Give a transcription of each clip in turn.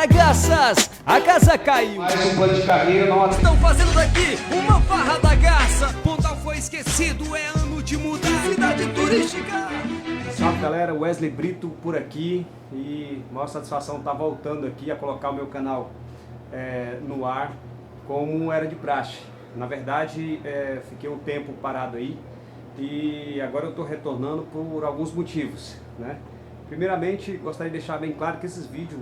Aragaças, a casa caiu. Mais um plano de carreira, nós Estão fazendo daqui uma farra da garça. Pontal foi esquecido, é ano de mudar. Cidade turística. Salve galera, Wesley Brito por aqui e maior satisfação estar voltando aqui a colocar o meu canal no ar como era de praxe. Na verdade, fiquei um tempo parado aí e agora eu estou retornando por alguns motivos, né? Primeiramente, gostaria de deixar bem claro que esses vídeos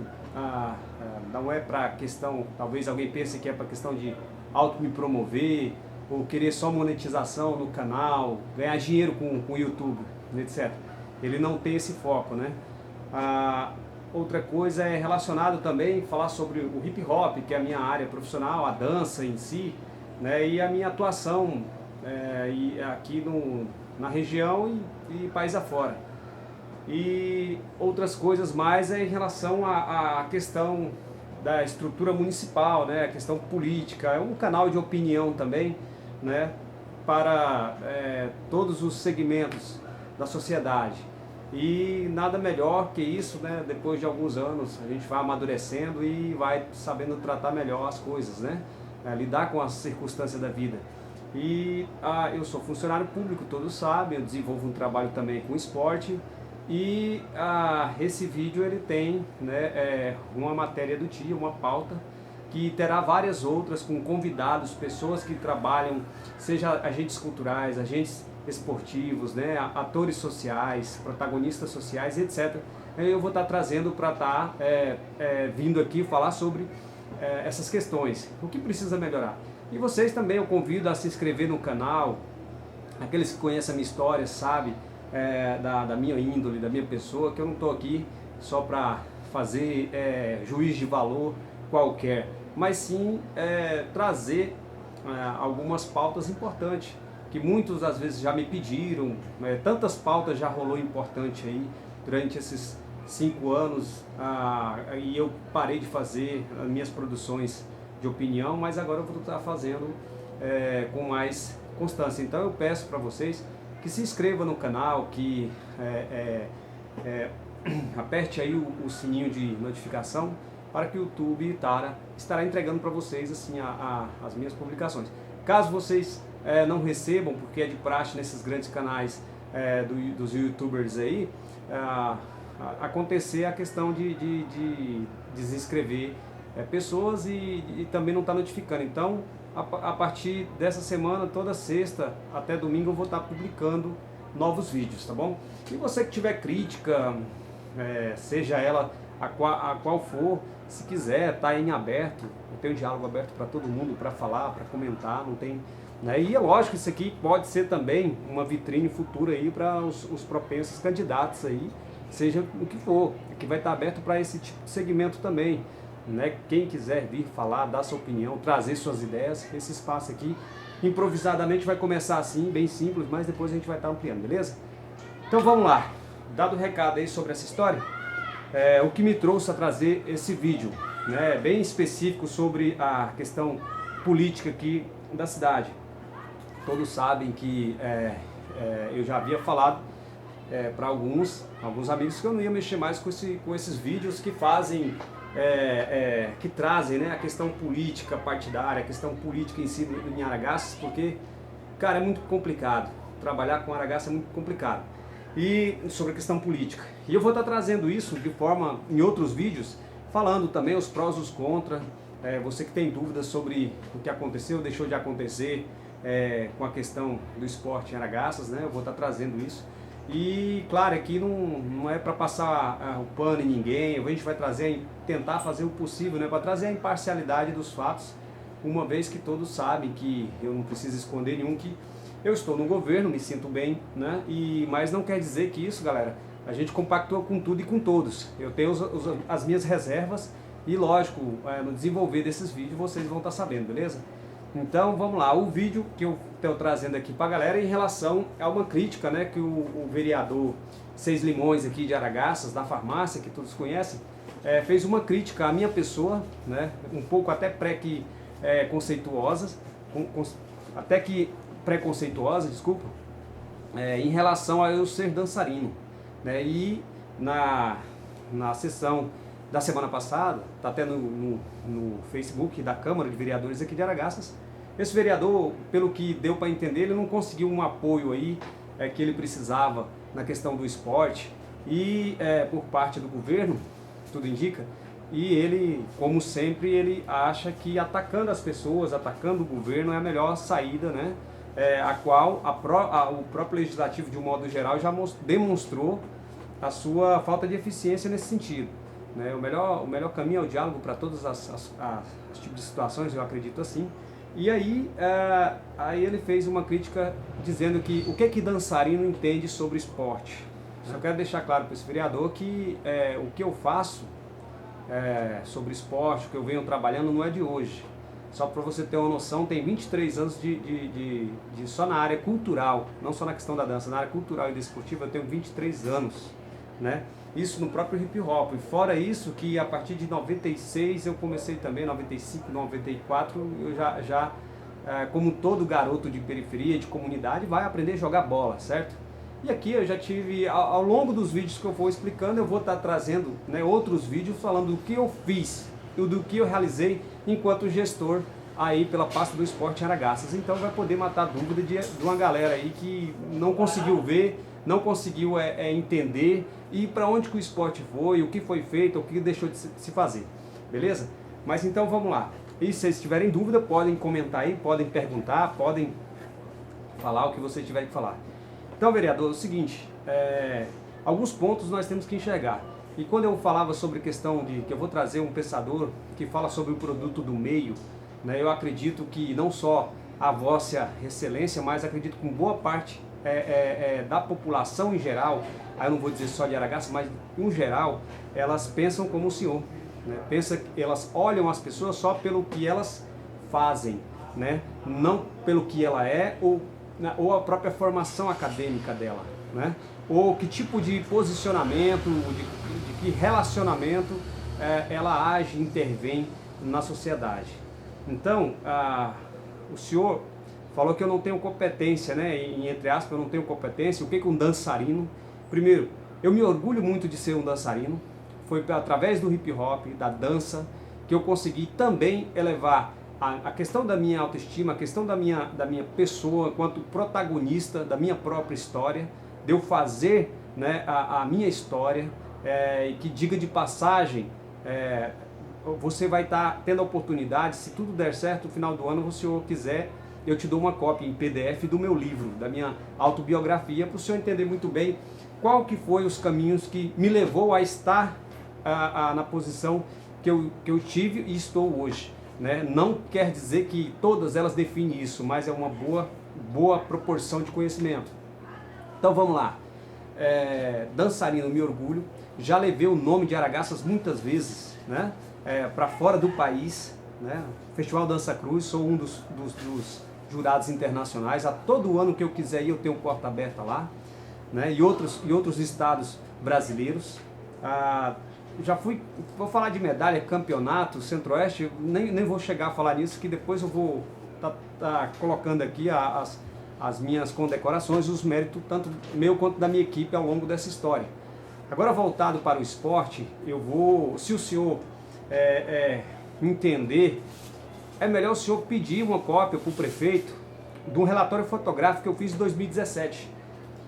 não é para questão, talvez alguém pense que é para questão de auto me promover ou querer só monetização no canal, ganhar dinheiro com o YouTube, etc. Ele não tem esse foco, né? Outra coisa é relacionado também falar sobre o hip hop, que é a minha área profissional, a dança em si, né? E a minha atuação aqui na região e país afora. E outras coisas mais em relação à questão da estrutura municipal, né? A questão política. É um canal de opinião também, né? Para todos os segmentos da sociedade. E nada melhor que isso, né? Depois de alguns anos a gente vai amadurecendo e vai sabendo tratar melhor as coisas, né? Lidar com as circunstâncias da vida. E eu sou funcionário público, todos sabem, eu desenvolvo um trabalho também com esporte. E esse vídeo ele tem, né, uma matéria do dia, uma pauta, que terá várias outras com convidados, pessoas que trabalham, seja agentes culturais, agentes esportivos, né, atores sociais, protagonistas sociais, etc. Eu vou estar trazendo para estar vindo aqui falar sobre essas questões, o que precisa melhorar. E vocês também eu convido a se inscrever no canal, aqueles que conhecem a minha história sabem da minha índole, da minha pessoa, que eu não estou aqui só para fazer juiz de valor qualquer, mas sim trazer algumas pautas importantes, que muitos às vezes já me pediram, tantas pautas já rolou importante aí durante esses 5 anos, e eu parei de fazer as minhas produções de opinião, mas agora eu vou estar fazendo com mais constância. Então eu peço para vocês que se inscreva no canal, que aperte aí o sininho de notificação para que o YouTube estará entregando para vocês assim as minhas publicações. Caso vocês não recebam, porque é de praxe nesses grandes canais dos YouTubers aí, acontecer a questão de desinscrever pessoas e também não está notificando. Então, a partir dessa semana, toda sexta até domingo, eu vou estar publicando novos vídeos, tá bom? E você que tiver crítica, seja ela a qual for, se quiser, tá em aberto, eu tenho um diálogo aberto para todo mundo, para falar, para comentar, não tem... Né? E é lógico, isso aqui pode ser também uma vitrine futura aí para os propensos candidatos aí, seja o que for, que vai estar aberto para esse tipo de segmento também. Né? Quem quiser vir falar, dar sua opinião, trazer suas ideias, esse espaço aqui improvisadamente vai começar assim, bem simples, mas depois a gente vai estar ampliando, beleza? Então vamos lá, dado o recado aí sobre essa história, o que me trouxe a trazer esse vídeo, né, bem específico sobre a questão política aqui da cidade. Todos sabem que eu já havia falado para alguns amigos que eu não ia mexer mais com esses vídeos que fazem que trazem, né, a questão política partidária, a questão política em si em Aragaças, porque, cara, é muito complicado. Trabalhar com Aragaças é muito complicado. E sobre a questão política. E eu vou estar trazendo isso de forma, em outros vídeos, falando também os prós e os contras. Você que tem dúvidas sobre o que aconteceu, deixou de acontecer com a questão do esporte em Aragaças, né, eu vou estar trazendo isso. E claro, aqui não é para passar o pano em ninguém, a gente vai tentar fazer o possível, né, para trazer a imparcialidade dos fatos, uma vez que todos sabem que eu não preciso esconder nenhum, que eu estou no governo, me sinto bem, né, mas não quer dizer que isso, galera, a gente compactua com tudo e com todos. Eu tenho as minhas reservas e lógico, no desenvolver desses vídeos vocês vão estar sabendo, beleza? Então vamos lá, o vídeo que eu estou trazendo aqui para a galera em relação a uma crítica, né, que o vereador Seis Limões aqui de Aragaças, da farmácia, que todos conhecem, fez uma crítica à minha pessoa, né, um pouco até preconceituosa, desculpa, em relação a eu ser dançarino, né, e na sessão da semana passada, está até no Facebook da Câmara de Vereadores aqui de Araçás. Esse vereador, pelo que deu para entender, ele não conseguiu um apoio aí que ele precisava na questão do esporte e por parte do governo, tudo indica, e ele, como sempre, ele acha que atacando as pessoas, atacando o governo é a melhor saída, né? A qual o próprio legislativo, de um modo geral, já demonstrou a sua falta de eficiência nesse sentido, né? O melhor caminho é o diálogo para todos os tipos de situações, eu acredito assim. E aí, aí ele fez uma crítica dizendo que o que dançarino entende sobre esporte. Só quero deixar claro para esse vereador que o que eu faço sobre esporte, o que eu venho trabalhando não é de hoje. Só para você ter uma noção, tem 23 anos de só na área cultural, não só na questão da dança, na área cultural e desportiva eu tenho 23 anos, né? Isso no próprio hip hop. E fora isso, que a partir de 96 eu comecei também, 95, 94, eu já como todo garoto de periferia, de comunidade, vai aprender a jogar bola, certo? E aqui eu já tive, ao longo dos vídeos que eu vou explicando, eu vou estar trazendo, né, outros vídeos falando do que eu fiz e do que eu realizei enquanto gestor aí pela pasta do esporte em Araçás. Então vai poder matar a dúvida de uma galera aí que não conseguiu ver, não conseguiu entender e para onde que o esporte foi, o que foi feito, o que deixou de se fazer, beleza? Mas então vamos lá. E se vocês tiverem dúvida, podem comentar aí, podem perguntar, podem falar o que vocês tiverem que falar. Então, vereador, é o seguinte, alguns pontos nós temos que enxergar. E quando eu falava sobre questão de que eu vou trazer um pensador que fala sobre o produto do meio, né, eu acredito que não só a Vossa Excelência, mas acredito que boa parte da população em geral, aí eu não vou dizer só de Araçás, mas em geral, elas pensam como o senhor, né? Elas olham as pessoas só pelo que elas fazem, né? Não pelo que ela é ou a própria formação acadêmica dela, né? Ou que tipo de posicionamento, de que relacionamento ela age, intervém na sociedade. Então, o senhor falou que eu não tenho competência, né? Entre aspas, eu não tenho competência. O que é um dançarino? Primeiro, eu me orgulho muito de ser um dançarino. Foi através do hip hop, da dança, que eu consegui também elevar a questão da minha autoestima, a questão da minha pessoa enquanto protagonista da minha própria história, de eu fazer, né, a minha história, e que diga de passagem, você vai estar tendo a oportunidade, se tudo der certo, no final do ano, se o senhor quiser, eu te dou uma cópia em PDF do meu livro, da minha autobiografia, para o senhor entender muito bem qual que foi os caminhos que me levou a estar na posição que eu tive e estou hoje, né? Não quer dizer que todas elas definem isso, mas é uma boa proporção de conhecimento. Então vamos lá. Dançarino, me orgulho, já levei o nome de Araçás muitas vezes, né? Para fora do país, né? Festival Dança Cruz, sou um dos jurados internacionais. A todo ano que eu quiser ir, eu tenho porta aberta lá, né? E outros estados brasileiros. Já fui, vou falar de medalha, campeonato, Centro-Oeste, nem vou chegar a falar nisso, que depois eu vou tá colocando aqui as minhas condecorações, os méritos, tanto meu quanto da minha equipe ao longo dessa história. Agora, voltado para o esporte, eu vou, se o senhor entender, é melhor o senhor pedir uma cópia para o prefeito de um relatório fotográfico que eu fiz em 2017.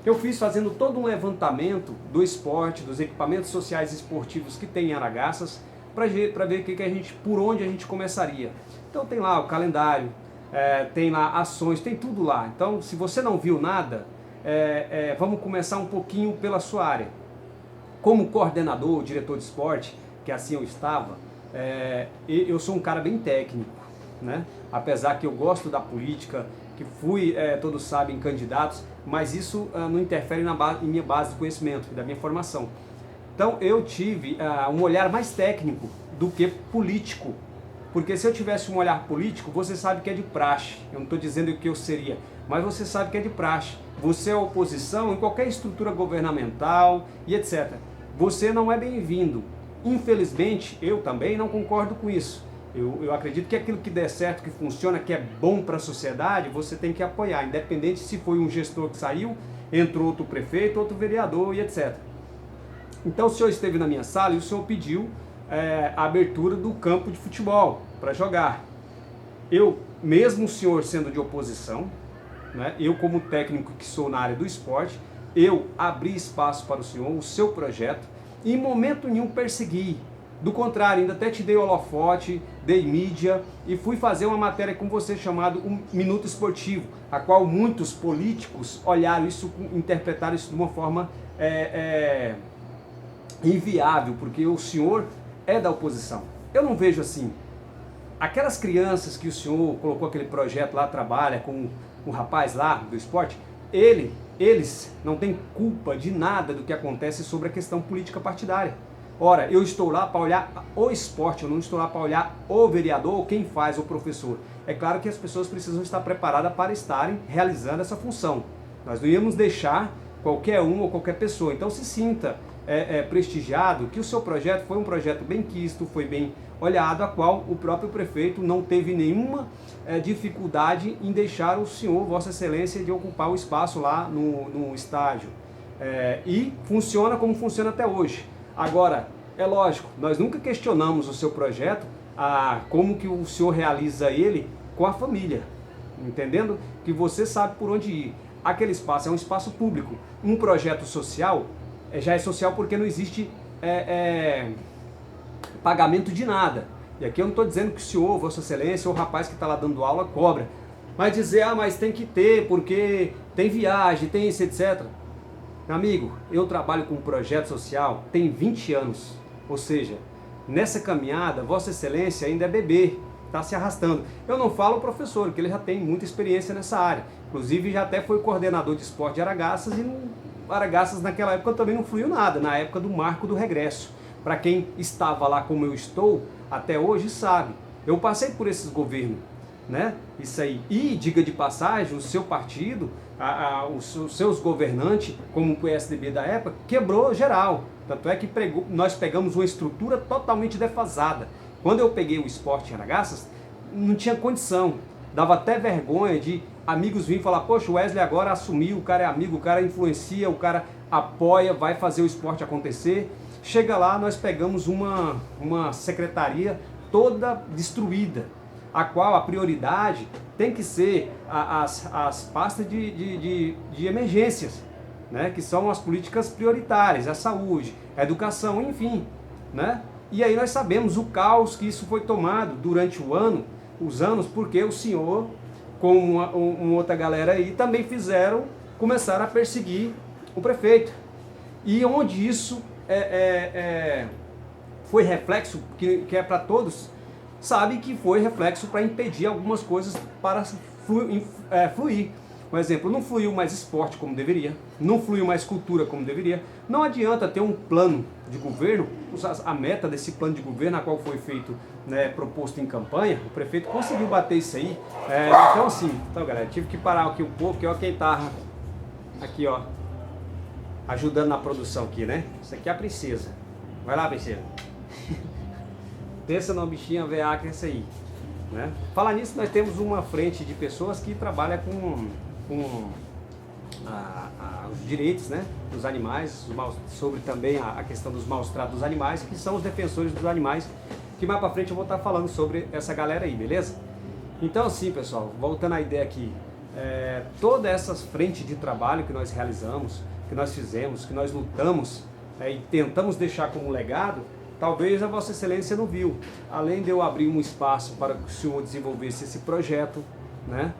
Eu fiz fazendo todo um levantamento do esporte, dos equipamentos sociais e esportivos que tem em Araçás, para ver por onde a gente começaria. Então tem lá o calendário, tem lá ações, tem tudo lá. Então, se você não viu nada, vamos começar um pouquinho pela sua área. Como coordenador, diretor de esporte, que assim eu estava, eu sou um cara bem técnico, né? Apesar que eu gosto da política, que fui, todos sabem, candidatos, mas isso não interfere em minha base de conhecimento, da minha formação. Então eu tive um olhar mais técnico do que político, porque se eu tivesse um olhar político, você sabe que é de praxe, eu não estou dizendo o que eu seria, mas você sabe que é de praxe. Você é oposição em qualquer estrutura governamental e etc. Você não é bem-vindo. Infelizmente, eu também não concordo com isso. Eu acredito que aquilo que der certo, que funciona, que é bom para a sociedade, você tem que apoiar, independente se foi um gestor que saiu, entrou outro prefeito, outro vereador e etc. Então o senhor esteve na minha sala e o senhor pediu a abertura do campo de futebol para jogar. Eu, mesmo o senhor sendo de oposição, né, eu como técnico que sou na área do esporte, eu abri espaço para o senhor, o seu projeto, e em momento nenhum persegui. Do contrário, ainda até te dei holofote, dei mídia e fui fazer uma matéria com você chamado um Minuto Esportivo, a qual muitos políticos olharam isso, interpretaram isso de uma forma inviável, porque o senhor é da oposição. Eu não vejo assim. Aquelas crianças que o senhor colocou aquele projeto lá, trabalha com o rapaz lá do esporte, eles não têm culpa de nada do que acontece sobre a questão política partidária. Ora, eu estou lá para olhar o esporte, eu não estou lá para olhar o vereador ou quem faz, o professor. É claro que as pessoas precisam estar preparadas para estarem realizando essa função. Nós não íamos deixar qualquer um ou qualquer pessoa. Então se sinta prestigiado que o seu projeto foi um projeto bem quisto, foi bem olhado, a qual o próprio prefeito não teve nenhuma dificuldade em deixar o senhor, Vossa Excelência, de ocupar o espaço lá no estádio. E funciona como funciona até hoje. Agora, é lógico, nós nunca questionamos o seu projeto, como que o senhor realiza ele com a família, entendendo que você sabe por onde ir. Aquele espaço é um espaço público. Um projeto social já é social porque não existe pagamento de nada. E aqui eu não estou dizendo que o senhor, Vossa Excelência, ou o rapaz que está lá dando aula cobra. Mas dizer, mas tem que ter, porque tem viagem, tem isso, etc. Amigo, eu trabalho com um projeto social tem 20 anos. Ou seja, nessa caminhada, Vossa Excelência ainda é bebê, está se arrastando. Eu não falo o professor, que ele já tem muita experiência nessa área. Inclusive, já até foi coordenador de esporte de Aragarças, e Aragarças naquela época também não fluiu nada, na época do marco do regresso. Para quem estava lá como eu estou, até hoje sabe. Eu passei por esses governos, né? Isso aí. E, diga de passagem, o seu partido, os seus governantes, como o PSDB da época, quebrou geral. Tanto é que nós pegamos uma estrutura totalmente defasada. Quando eu peguei o esporte em Aragarças, não tinha condição. Dava até vergonha de amigos virem falar, poxa, o Wesley agora assumiu, o cara é amigo, o cara influencia, o cara apoia, vai fazer o esporte acontecer. Chega lá, nós pegamos uma secretaria toda destruída, a qual a prioridade tem que ser as pastas de emergências, né? Que são as políticas prioritárias, a saúde, a educação, enfim, né? E aí nós sabemos o caos que isso foi tomado durante os anos, porque o senhor, com uma outra galera aí, também começaram a perseguir o prefeito. E onde isso foi reflexo, que é para todos, sabe que foi reflexo para impedir algumas coisas para fluir. Por exemplo, não fluiu mais esporte como deveria, não fluiu mais cultura como deveria. Não adianta ter um plano de governo, a meta desse plano de governo, a qual foi feito, né, proposto em campanha, o prefeito conseguiu bater isso aí. Então assim, galera, tive que parar aqui um pouco, porque ó, quem tá aqui, ó, ajudando na produção aqui, né? Isso aqui é a princesa. Vai lá, princesa. Pensa numa bichinha veaca essa aí, né? Falar nisso, nós temos uma frente de pessoas que trabalham com os direitos, né, dos animais, sobre também a questão dos maus tratos dos animais, que são os defensores dos animais, que mais pra frente eu vou estar falando sobre essa galera aí, beleza? Então assim, pessoal, voltando à ideia aqui, toda essa frente de trabalho que nós realizamos, que nós fizemos, que nós lutamos, e tentamos deixar como legado, talvez a Vossa Excelência não viu. Além de eu abrir um espaço para que o senhor desenvolvesse esse projeto, né?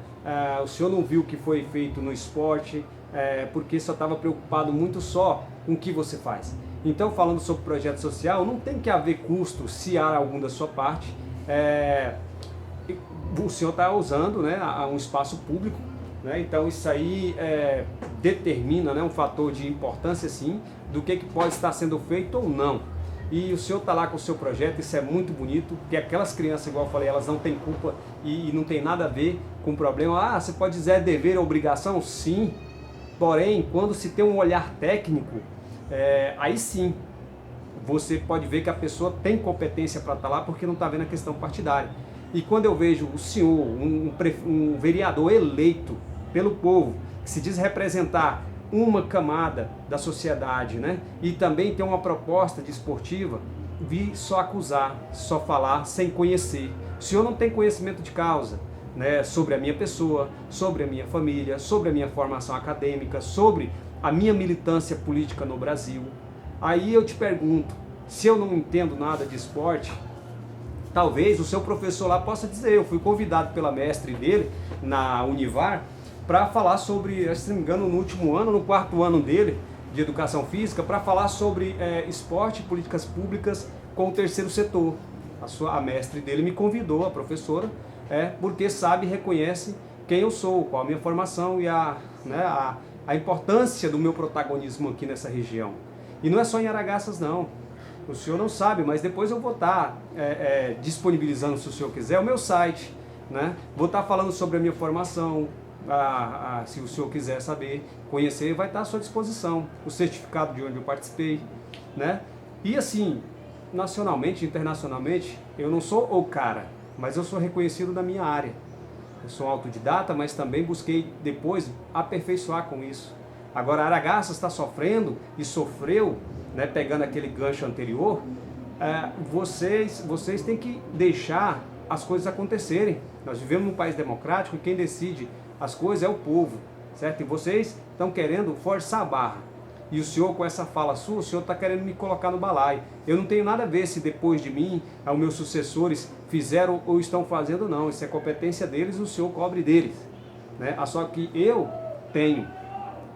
O senhor não viu o que foi feito no esporte, porque só estava preocupado muito só com o que você faz. Então, falando sobre projeto social, não tem que haver custo se há algum da sua parte. O senhor está usando, né, um espaço público, né? Então isso aí determina, né, um fator de importância, sim, do que pode estar sendo feito ou não. E o senhor está lá com o seu projeto, isso é muito bonito, porque aquelas crianças, igual eu falei, elas não têm culpa e não tem nada a ver com o problema. Você pode dizer dever ou obrigação? Sim, porém, quando se tem um olhar técnico, aí sim, você pode ver que a pessoa tem competência para estar lá, porque não está vendo a questão partidária. E quando eu vejo o senhor, um vereador eleito pelo povo, que se diz representar uma camada da sociedade, né? E também tem uma proposta desportiva, vir só acusar, só falar sem conhecer. O senhor não tem conhecimento de causa, né, sobre a minha pessoa, sobre a minha família, sobre a minha formação acadêmica, sobre a minha militância política no Brasil. Aí eu te pergunto, se eu não entendo nada de esporte, talvez o seu professor lá possa dizer, eu fui convidado pela mestre dele, na Univar, para falar sobre, se não me engano, no último ano, no 4º ano dele, de educação física, para falar sobre esporte e políticas públicas com o terceiro setor. A mestre dele me convidou, a professora, porque sabe e reconhece quem eu sou, qual a minha formação e a importância do meu protagonismo aqui nessa região. E não é só em Araçás não, o senhor não sabe, mas depois eu vou estar disponibilizando, se o senhor quiser, o meu site, né? Vou estar falando sobre a minha formação, se o senhor quiser saber, conhecer, vai estar à sua disposição, o certificado de onde eu participei, né? E assim, nacionalmente, internacionalmente, eu não sou o cara, mas eu sou reconhecido na minha área. Eu sou autodidata, mas também busquei depois aperfeiçoar com isso. Agora, Araçás está sofrendo e sofreu, né, pegando aquele gancho anterior, vocês têm que deixar as coisas acontecerem. Nós vivemos num país democrático e quem decide as coisas é o povo, certo? E vocês estão querendo forçar a barra. E o senhor, com essa fala sua, o senhor está querendo me colocar no balaio. Eu não tenho nada a ver se depois de mim, os meus sucessores fizeram ou estão fazendo, não. Isso é competência deles, o senhor cobre deles, né? Só que eu tenho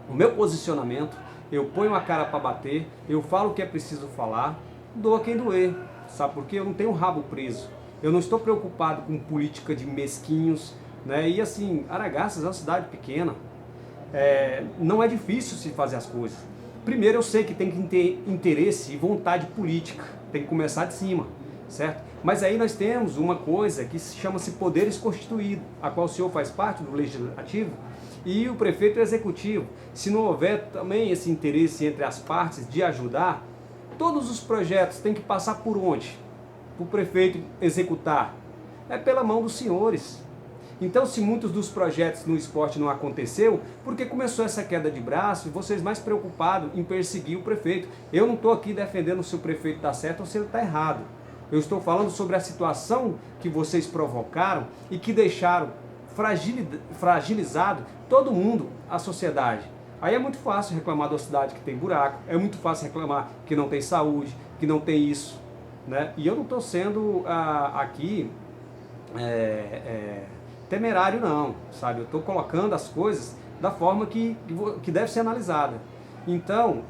o meu posicionamento, eu ponho a cara para bater, eu falo o que é preciso falar, doa quem doer. Sabe por quê? Eu não tenho o rabo preso. Eu não estou preocupado com política de mesquinhos, né? E assim, Araçás é uma cidade pequena. Não é difícil se fazer as coisas. Primeiro, eu sei que tem que ter interesse e vontade política, tem que começar de cima, certo? Mas aí nós temos uma coisa que chama-se poderes constituídos, a qual o senhor faz parte do legislativo e o prefeito é executivo. Se não houver também esse interesse entre as partes de ajudar, todos os projetos têm que passar por onde? Para o prefeito executar. É pela mão dos senhores. Então, se muitos dos projetos no esporte não aconteceu, porque começou essa queda de braço e vocês mais preocupados em perseguir o prefeito. Eu não estou aqui defendendo se o prefeito está certo ou se ele está errado. Eu estou falando sobre a situação que vocês provocaram e que deixaram fragilizado todo mundo, a sociedade. Aí é muito fácil reclamar da cidade que tem buraco, é muito fácil reclamar que não tem saúde, que não tem isso, né? E eu não estou sendo aqui temerário não, sabe? Eu estou colocando as coisas da forma que deve ser analisada. Então,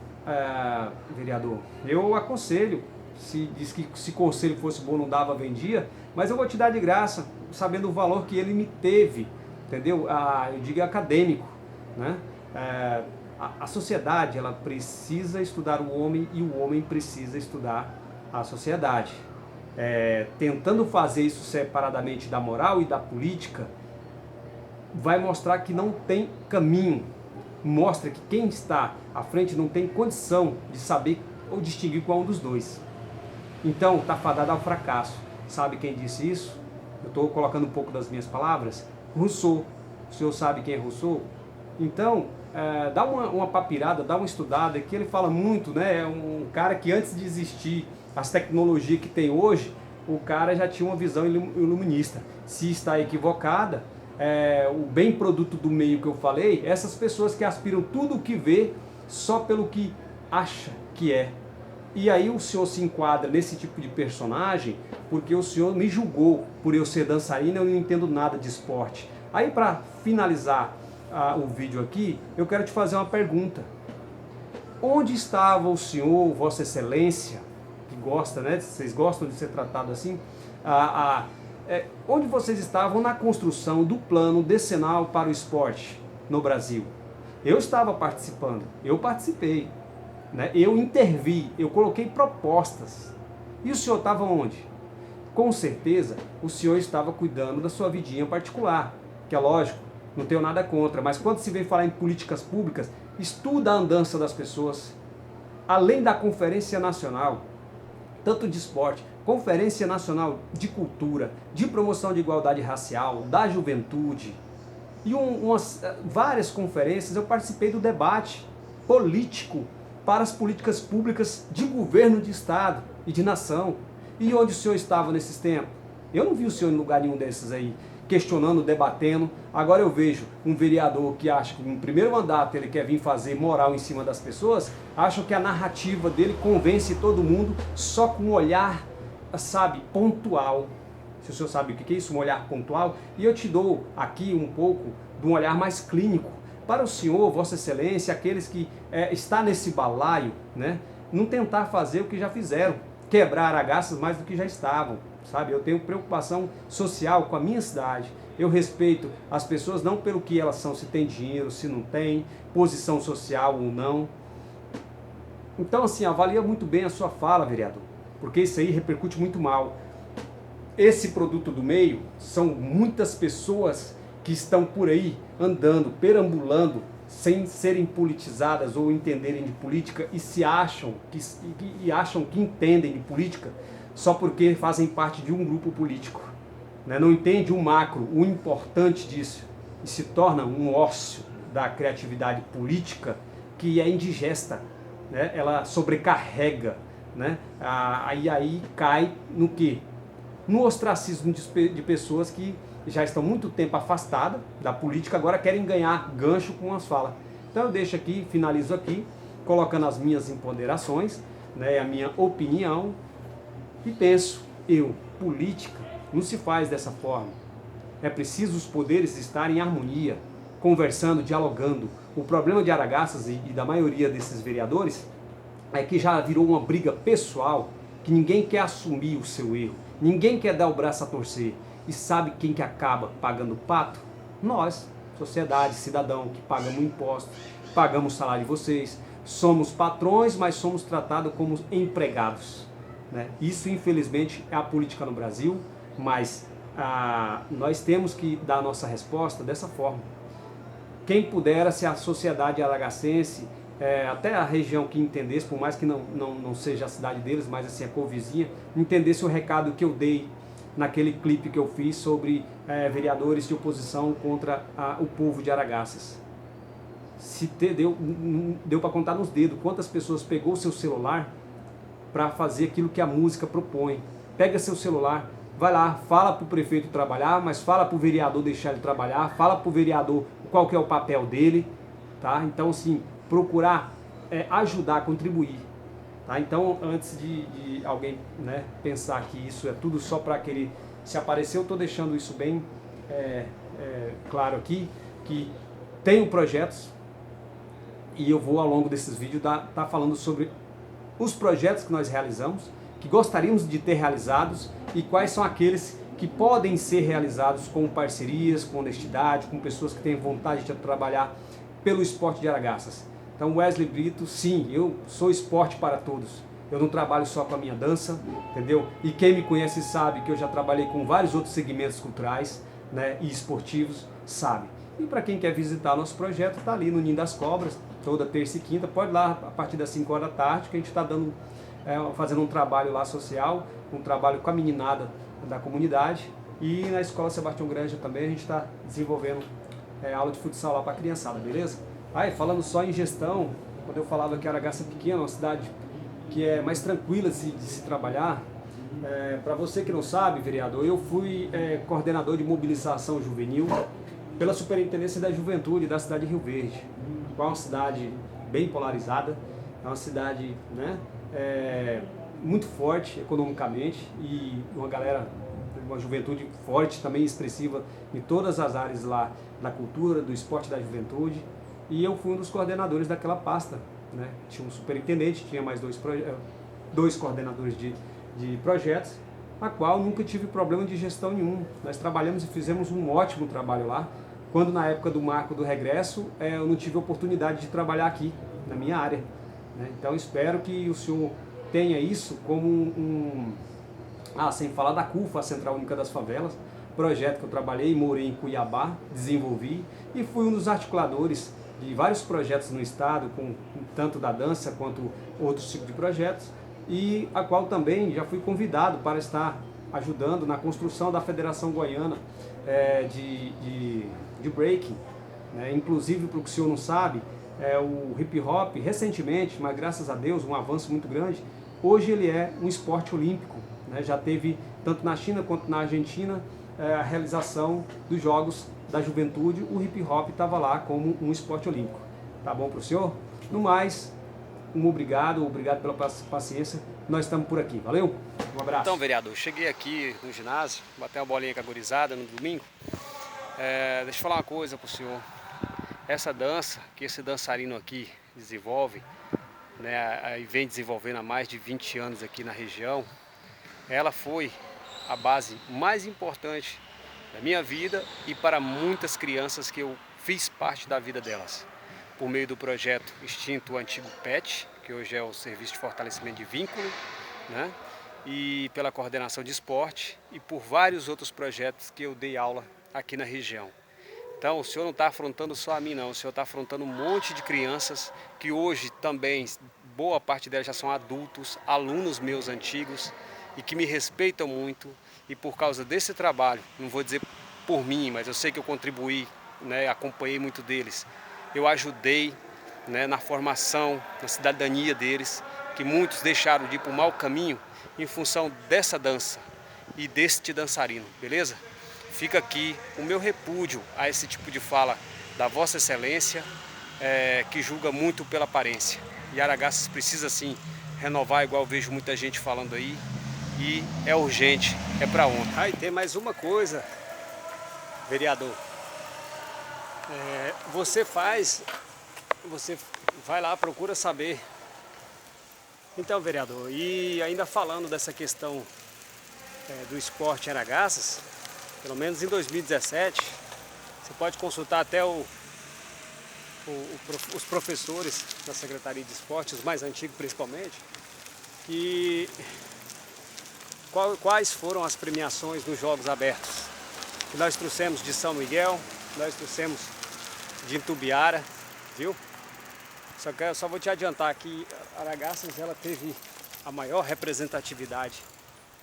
vereador, eu aconselho, se diz que se conselho fosse bom não dava, vendia, mas eu vou te dar de graça, sabendo o valor que ele me teve, entendeu? Eu digo acadêmico, né? A sociedade, ela precisa estudar o homem e o homem precisa estudar a sociedade. Tentando fazer isso separadamente da moral e da política, vai mostrar que não tem caminho, mostra que quem está à frente não tem condição de saber ou distinguir qual um dos dois. Então, está fadado ao fracasso. Sabe quem disse isso? Eu estou colocando um pouco das minhas palavras. Rousseau. O senhor sabe quem é Rousseau? Então, dá uma papirada, dá uma estudada, que ele fala muito, né? É um cara que antes de existir as tecnologias que tem hoje, o cara já tinha uma visão iluminista. Se está equivocada, o bem produto do meio que eu falei, essas pessoas que aspiram tudo o que vê só pelo que acha que é. E aí o senhor se enquadra nesse tipo de personagem porque o senhor me julgou por eu ser dançarina, eu não entendo nada de esporte. Aí, para finalizar o vídeo aqui, eu quero te fazer uma pergunta. Onde estava o senhor, Vossa Excelência, que gosta, né? Vocês gostam de ser tratado assim? Onde vocês estavam na construção do plano decenal para o esporte no Brasil? Eu estava participando, eu participei, né? Eu intervi, eu coloquei propostas. E o senhor estava onde? Com certeza, o senhor estava cuidando da sua vidinha particular, que é lógico, não tenho nada contra, mas quando se vem falar em políticas públicas, estuda a andança das pessoas. Além da Conferência Nacional, tanto de esporte, Conferência Nacional de Cultura, de Promoção de Igualdade Racial, da Juventude, e várias conferências, eu participei do debate político para as políticas públicas de governo de Estado. e de nação. E onde o senhor estava nesses tempos? Eu não vi o senhor em lugar nenhum desses aí, questionando, debatendo. Agora eu vejo um vereador que acha que no primeiro mandato ele quer vir fazer moral em cima das pessoas, acha que a narrativa dele convence todo mundo só com um olhar, sabe, pontual. Se o senhor sabe o que é isso, um olhar pontual, e eu te dou aqui um pouco de um olhar mais clínico para o senhor, Vossa Excelência, aqueles que está nesse balaio, né, não tentar fazer o que já fizeram, quebrar agaças mais do que já estavam, sabe? Eu tenho preocupação social com a minha cidade, eu respeito as pessoas não pelo que elas são, se tem dinheiro, se não tem, posição social ou não. Então assim, avalia muito bem a sua fala, vereador, porque isso aí repercute muito mal. Esse produto do meio são muitas pessoas que estão por aí andando, perambulando, sem serem politizadas ou entenderem de política e se acham que entendem de política só porque fazem parte de um grupo político, né? Não entende o macro, o importante disso, e se torna um ócio da criatividade política que é indigesta, né? Ela sobrecarrega, né? Aí cai no quê? No ostracismo de pessoas que já estão muito tempo afastadas da política, agora querem ganhar gancho com as falas. Então eu deixo aqui, finalizo aqui, colocando as minhas imponderações, né, a minha opinião, e penso, política não se faz dessa forma. É preciso os poderes estarem em harmonia, conversando, dialogando. O problema de Araçás e da maioria desses vereadores é que já virou uma briga pessoal, que ninguém quer assumir o seu erro, ninguém quer dar o braço a torcer. E sabe quem que acaba pagando o pato? Nós, sociedade, cidadão, que pagamos impostos, pagamos o salário de vocês, somos patrões, mas somos tratados como empregados, né? Isso, infelizmente, é a política no Brasil, mas nós temos que dar a nossa resposta dessa forma. Quem pudera, se a sociedade aragacense, até a região que entendesse, por mais que não seja a cidade deles, mas assim a convizinha, entendesse o recado que eu dei naquele clipe que eu fiz sobre vereadores de oposição contra o povo de Araçás. Deu para contar nos dedos quantas pessoas pegou o seu celular para fazer aquilo que a música propõe. Pega seu celular, vai lá, fala para o prefeito trabalhar, mas fala para o vereador deixar ele trabalhar, fala para o vereador qual que é o papel dele, tá? Então, assim, procurar ajudar, contribuir. Tá? Então, antes de alguém, né, pensar que isso é tudo só para querer se aparecer, eu estou deixando isso bem claro aqui, que tenho projetos e eu vou ao longo desses vídeos tá falando sobre os projetos que nós realizamos, que gostaríamos de ter realizados e quais são aqueles que podem ser realizados com parcerias, com honestidade, com pessoas que têm vontade de trabalhar pelo esporte de Araçás. Então, Wesley Brito, sim, eu sou esporte para todos. Eu não trabalho só com a minha dança, entendeu? E quem me conhece sabe que eu já trabalhei com vários outros segmentos culturais, né, e esportivos, sabe. E para quem quer visitar nosso projeto, está ali no Ninho das Cobras, toda terça e quinta, pode ir lá a partir das 5 horas da tarde, que a gente está fazendo um trabalho lá social, um trabalho com a meninada da comunidade. E na Escola Sebastião Granja também a gente está desenvolvendo aula de futsal lá para a criançada, beleza? Aí, falando só em gestão, quando eu falava que Araçás é pequena, uma cidade que é mais tranquila de se trabalhar, para você que não sabe, vereador, eu fui coordenador de mobilização juvenil pela Superintendência da Juventude da cidade de Rio Verde, que é uma cidade bem polarizada, é uma cidade, né, muito forte economicamente e uma juventude forte, também expressiva em todas as áreas lá da cultura, do esporte, da juventude. E eu fui um dos coordenadores daquela pasta, né? Tinha um superintendente, tinha mais dois coordenadores de projetos, a qual nunca tive problema de gestão nenhum. Nós trabalhamos e fizemos um ótimo trabalho lá, quando na época do marco do regresso eu não tive oportunidade de trabalhar aqui, na minha área, né? Então espero que o senhor tenha isso como sem falar da CUFA, a Central Única das Favelas, projeto que eu trabalhei, morei em Cuiabá, desenvolvi e fui um dos articuladores de vários projetos no estado, com tanto da dança quanto outros tipos de projetos, e a qual também já fui convidado para estar ajudando na construção da Federação Goiana de Breaking, né? Inclusive, para o que o senhor não sabe, o hip hop recentemente, mas graças a Deus, um avanço muito grande, Hoje ele é um esporte olímpico, né? Já teve, tanto na China quanto na Argentina, a realização dos Jogos da Juventude. O hip hop estava lá como um esporte olímpico. Tá bom para o senhor? No mais, obrigado pela paciência. Nós estamos por aqui. Valeu? Um abraço. Então, vereador, cheguei aqui no ginásio, bati uma bolinha com a gurizada no domingo. Deixa eu falar uma coisa pro senhor. Essa dança que esse dançarino aqui desenvolve, né, e vem desenvolvendo há mais de 20 anos aqui na região, ela foi a base mais importante da minha vida e para muitas crianças que eu fiz parte da vida delas. Por meio do projeto extinto Antigo PET, que hoje é o Serviço de Fortalecimento de Vínculo, né? E pela coordenação de esporte e por vários outros projetos que eu dei aula aqui na região. Então o senhor não está afrontando só a mim não, o senhor está afrontando um monte de crianças que hoje também, boa parte delas já são adultos, alunos meus antigos e que me respeitam muito, e por causa desse trabalho, não vou dizer por mim, mas eu sei que eu contribuí, né, acompanhei muito deles, eu ajudei, né, na formação, na cidadania deles, que muitos deixaram de ir para o mau caminho em função dessa dança e deste dançarino, beleza? Fica aqui o meu repúdio a esse tipo de fala da Vossa Excelência, que julga muito pela aparência. E Araçás precisa sim renovar, igual eu vejo muita gente falando aí, e é urgente, é para ontem. Aí tem mais uma coisa, vereador. Você vai lá, procura saber. Então, vereador, e ainda falando dessa questão do esporte em Araçás, pelo menos em 2017, você pode consultar até os professores da Secretaria de Esporte, os mais antigos principalmente, que quais foram as premiações nos Jogos Abertos. Que nós trouxemos de São Miguel, nós trouxemos de Itumbiara, viu? Só vou te adiantar que Araçás ela teve a maior representatividade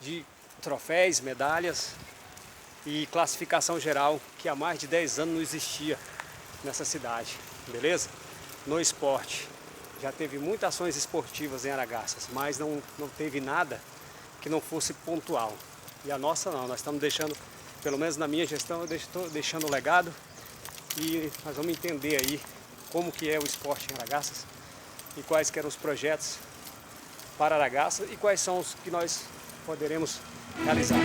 de troféus, medalhas e classificação geral que há mais de 10 anos não existia nessa cidade, beleza? No esporte. Já teve muitas ações esportivas em Araçás, mas não teve nada que não fosse pontual. E a nossa não, nós estamos deixando, pelo menos na minha gestão, eu estou deixando o legado e nós vamos entender aí como que é o esporte em Araçás e quais que eram os projetos para Araçás e quais são os que nós poderemos realizar.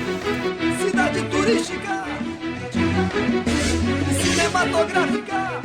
Cidade turística, cinematográfica.